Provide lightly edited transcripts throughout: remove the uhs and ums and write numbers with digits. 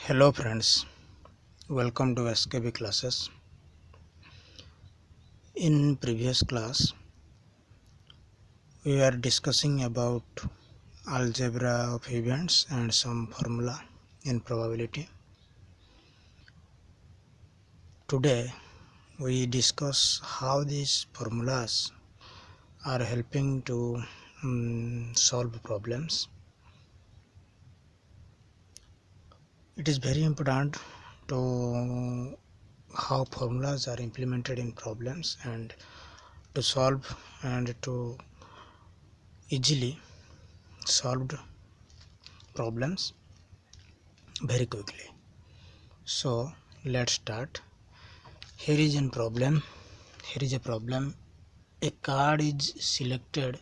Hello friends, welcome to SKB classes. In previous class, we were discussing about algebra of events and some formula in probability. Today, we discuss how these formulas are helping to solve problems. It is very important to how formulas are implemented in problems and to solve and to easily solved problems very quickly. So let's start. Here is a problem. A card is selected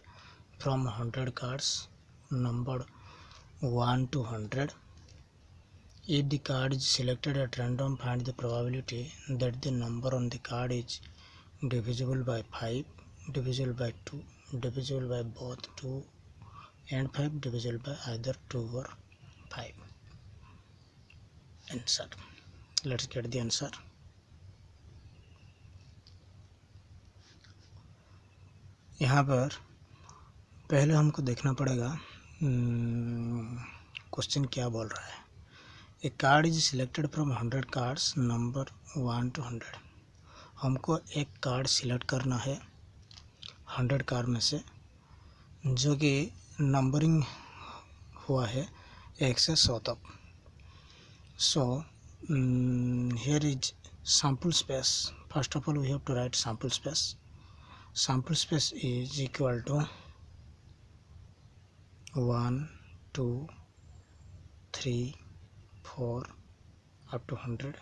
from 100 cards numbered 1 to 100. If the card is selected at random, find the probability that the number on the card is divisible by 5, divisible by 2, divisible by both 2 and 5, divisible by either 2 or 5. Answer. Let's get the answer. यहाँ पर पहले हमको देखना पड़ेगा question क्या बोल रहा है. A card is selected from 100 cards number 1 to 100. हमको एक कार्ड सिलेक्ट करना है 100 कार्ड में से जो कि नंबरिंग हुआ है 1 से 100 तक. So here is sample space. First of all we have to write sample space. Sample space is equal to 1, 2, 3, 4 up to 100.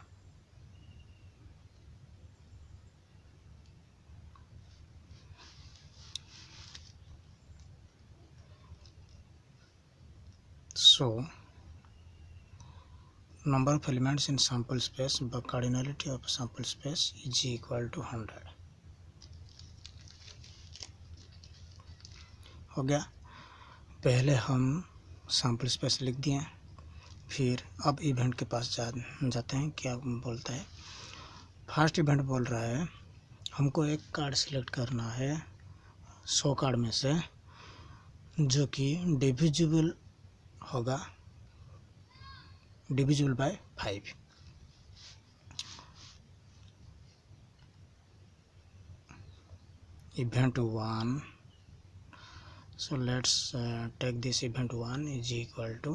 So number of elements in sample space by cardinality of sample space is equal to 100. हो गया. पहले हम sample space लिख दिए. फिर अब event के पास जाते हैं. क्या बोलता है. फर्स्ट इवेंट बोल रहा है हमको एक कार्ड सिलेक्ट करना है 100 कार्ड में से जो कि डिविजिबल होगा divisible by 5. Event 1. So let's take this event 1 is equal to,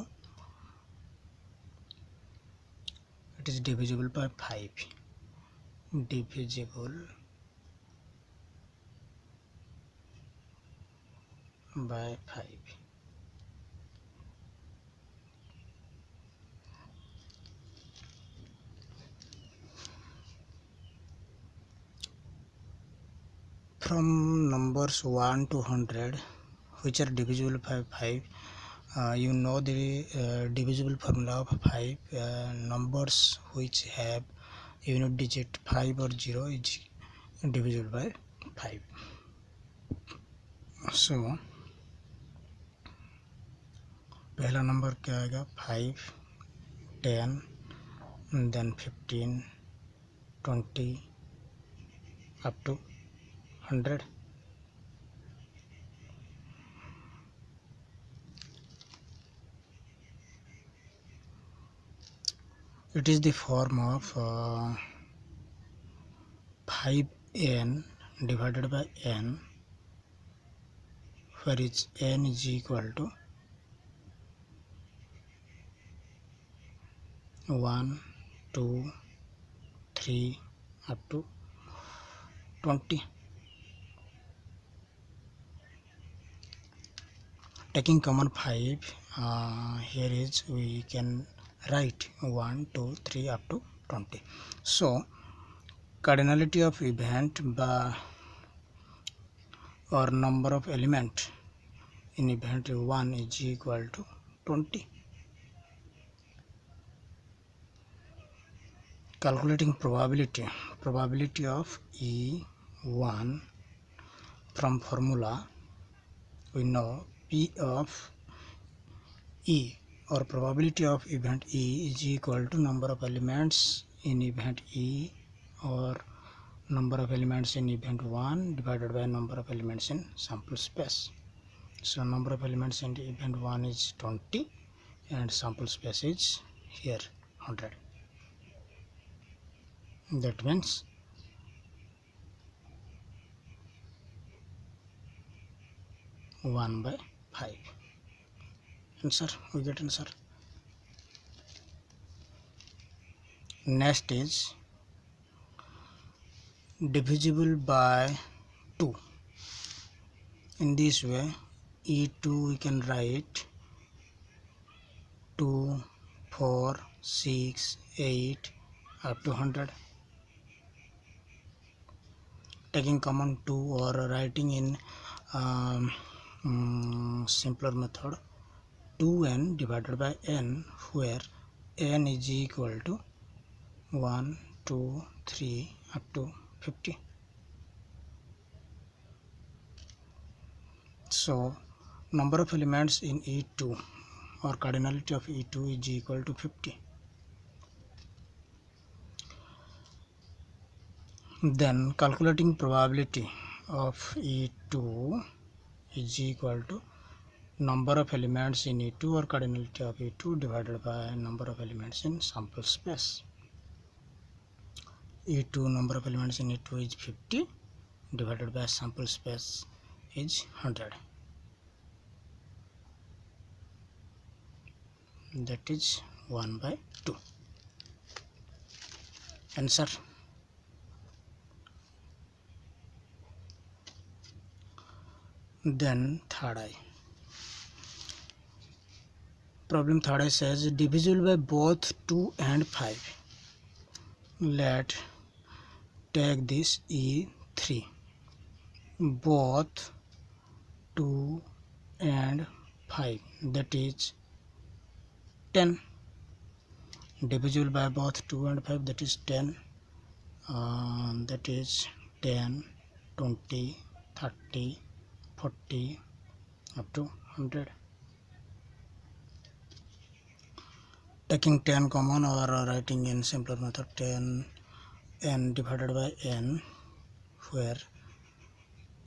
it is divisible by 5, divisible by 5. From numbers 1 to 100 which are divisible by 5, you know the divisible formula of 5. Numbers which have unit digit 5 or 0 is divisible by 5. So पहला number क्या आएगा 5, 10, then 15, 20 up to 100. It is the form of 5n divided by n, where is n is equal to 1, 2, 3 up to 20. Taking common 5, here is we can write 1, 2, 3 up to 20. So cardinality of event by or number of element in event 1 is equal to 20. Calculating probability of E1 from formula we know P of E or probability of event E is equal to number of elements in event E or number of elements in event 1 divided by number of elements in sample space. So number of elements in event 1 is 20 and sample space is here 100. That means one by 5. Answer, we get answer. Next is divisible by 2. In this way, E2 we can write 2, 4, 6, 8 up to 100. Taking common 2 or writing in simpler method, 2n divided by n, where n is equal to 1, 2, 3 up to 50. So number of elements in E2 or cardinality of E2 is equal to 50. Then calculating probability of E2 is equal to number of elements in E2 or cardinality of E2 divided by number of elements in sample space. E2 number of elements in E2 is 50 divided by sample space is 100. That is 1 by 2. Answer. Then third eye. Problem third eye says divisible by both 2 and 5. Let take this E3. Both 2 and 5, that is 10. Divisible by both 2 and 5, that is 10. That is 10, 20, 30, 40 up to 100. Taking 10 common or writing in simpler method, 10 n divided by n, where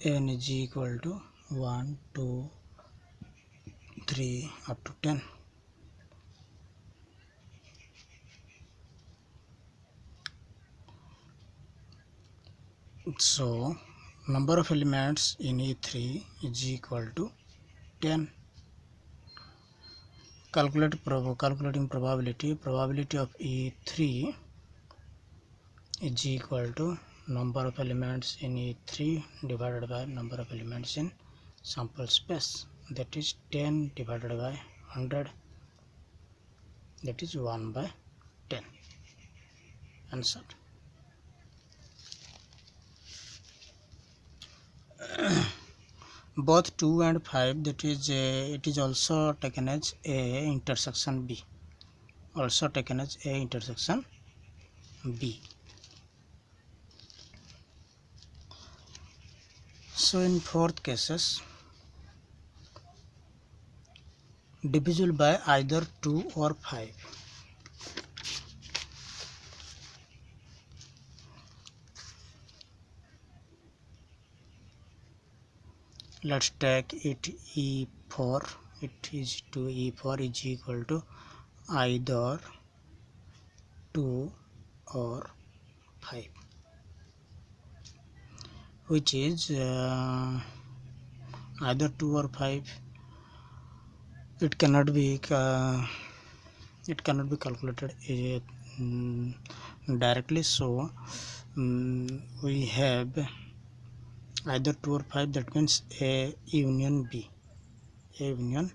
n is equal to 1, 2, 3 up to 10. So number of elements in E3 is equal to 10. Calculating probability of E3 is equal to number of elements in E3 divided by number of elements in sample space, that is 10 divided by 100, that is 1 by 10. Answer. Both 2 and 5, that is it is also taken as A intersection B. Also taken as A intersection B. So in fourth cases, divisible by either 2 or 5. Let's take it E4. It is to E4 is equal to either 2 or 5, which is either 2 or 5. It cannot be calculated directly. So we have either 2 or 5, that means A union B. A union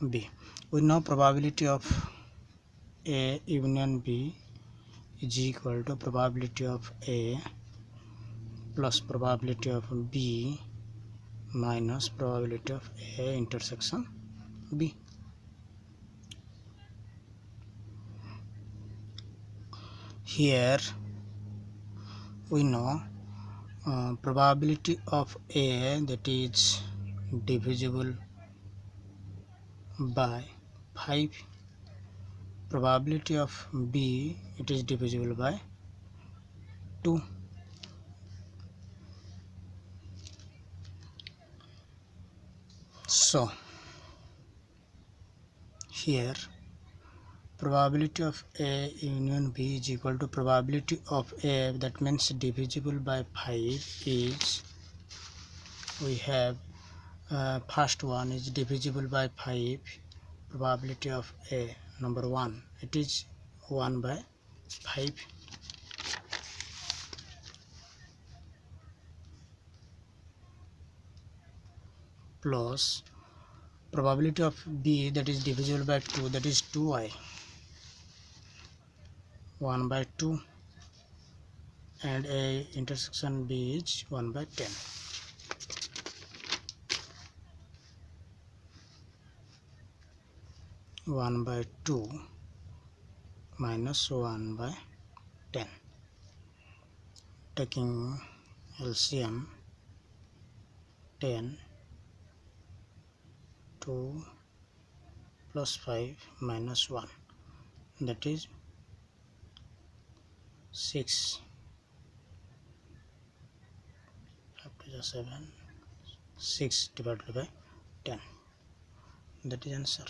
B. We know probability of A union B is equal to probability of A plus probability of B minus probability of A intersection B. Here we know probability of A, that is divisible by 5, probability of B, it is divisible by 2. So here probability of A union B is equal to probability of A, that means divisible by 5 is, we have first one is divisible by 5, probability of A number 1, it is 1 by 5, plus probability of B, that is divisible by 2, that is 2i, 1 by 2, and A intersection B is 1 by 10. One by 2 minus 1 by 10. Taking LCM, 10, 2 plus 5 minus 1, that is 6, 5 to the 7, 6 divided by 10, that is answer.